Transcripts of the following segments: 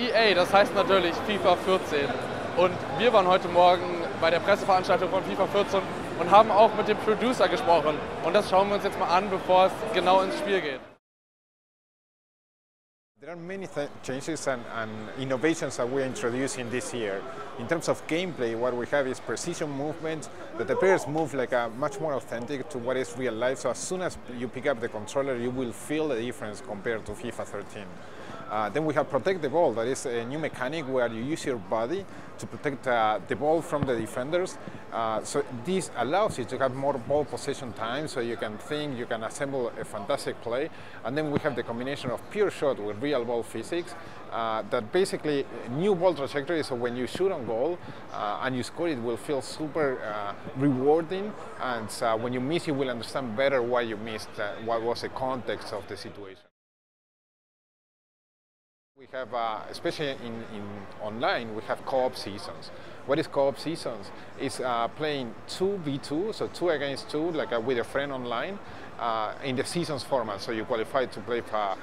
EA, das heißt natürlich FIFA 14. Und wir waren heute Morgen bei der Presseveranstaltung von FIFA 14 und haben auch mit dem Producer gesprochen. Und das schauen wir uns jetzt mal an, bevor es genau ins Spiel geht. There are many changes and innovations that we are introducing this year. In terms of gameplay, what we have is precision movement, that the players move like much more authentic to what is real life. So as soon as you pick up the controller, you will feel the difference compared to FIFA 13. Then we have Protect the Ball. That is a new mechanic where you use your body to protect the ball from the defenders. So this allows you to have more ball possession time, so you can think, you can assemble a fantastic play. And then we have the combination of pure shot with real ball physics, that basically new ball trajectory, so when you shoot on goal and you score, it will feel super rewarding. And when you miss, you will understand better why you missed, what was the context of the situation. We have, especially in online, we have co-op seasons. What is co-op seasons? It's playing 2v2, so 2 against 2, like with a friend online, in the seasons format. So you qualify to play for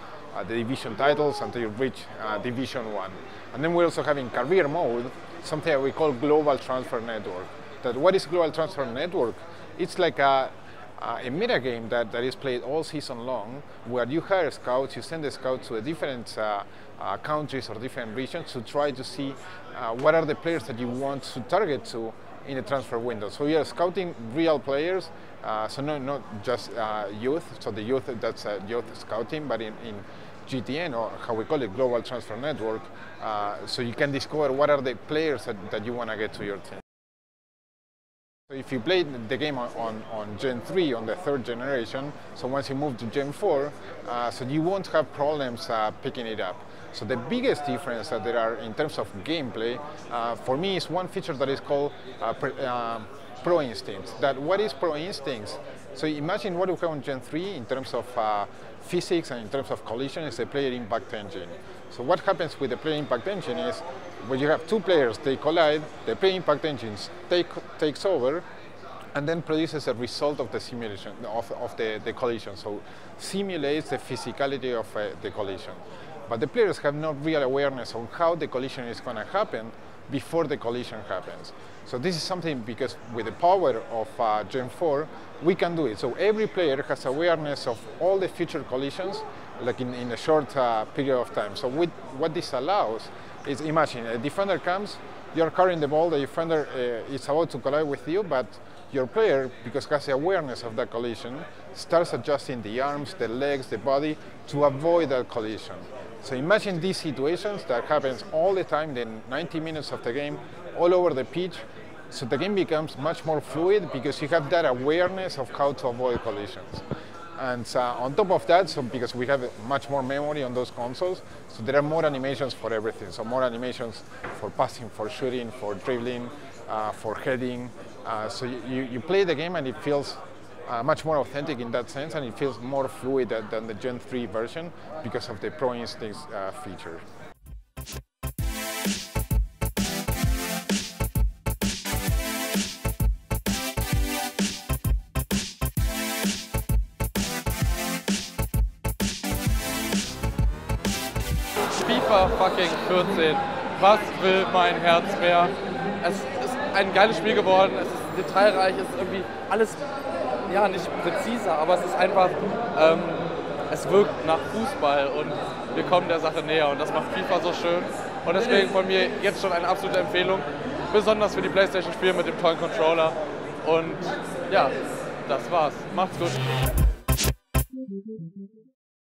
the division titles until you reach Division 1. And then we're also having career mode, something that we call Global Transfer Network. That what is Global Transfer Network? It's like a meta game that is played all season long, where you hire scouts, you send the scouts to a different countries or different regions to try to see what are the players that you want to target to in the transfer window. So we are scouting real players, so not just youth, so the youth, that's youth scouting, but in GTN, or how we call it, Global Transfer Network, so you can discover what are the players that you want to get to your team. So if you play the game on Gen 3, on the 3rd generation, so once you move to Gen 4, so you won't have problems picking it up. So the biggest difference that there are in terms of gameplay, for me, is one feature that is called Pro Instincts. That what is Pro Instincts? So imagine what we have on Gen 3 in terms of physics and in terms of collision is the player impact engine. So what happens with the player impact engine is when you have two players, they collide, the player impact engine takes over and then produces a result of the simulation of the collision. So simulates the physicality of the collision. But the players have no real awareness on how the collision is going to happen before the collision happens. So this is something, because with the power of Gen 4, we can do it. So every player has awareness of all the future collisions, like in a short period of time. So what this allows is, imagine a defender comes, you're carrying the ball, the defender is about to collide with you, but your player, because has the awareness of that collision, starts adjusting the arms, the legs, the body to avoid that collision. So imagine these situations that happens all the time, the 90 minutes of the game, all over the pitch. So the game becomes much more fluid because you have that awareness of how to avoid collisions. And on top of that, so because we have much more memory on those consoles, so there are more animations for everything. So more animations for passing, for shooting, for dribbling, for heading. So you play the game and it feels much more authentic in that sense, and it feels more fluid than the Gen 3 version because of the Pro Instincts feature. FIFA fucking 14. Was will mein Herz mehr? Es ist ein geiles Spiel geworden, es ist detailreich, es ist irgendwie alles, ja, nicht präziser, aber es ist einfach, es wirkt nach Fußball und wir kommen der Sache näher und das macht FIFA so schön. Und deswegen von mir jetzt schon eine absolute Empfehlung, besonders für die PlayStation 4 mit dem tollen Controller. Und ja, das war's. Macht's gut.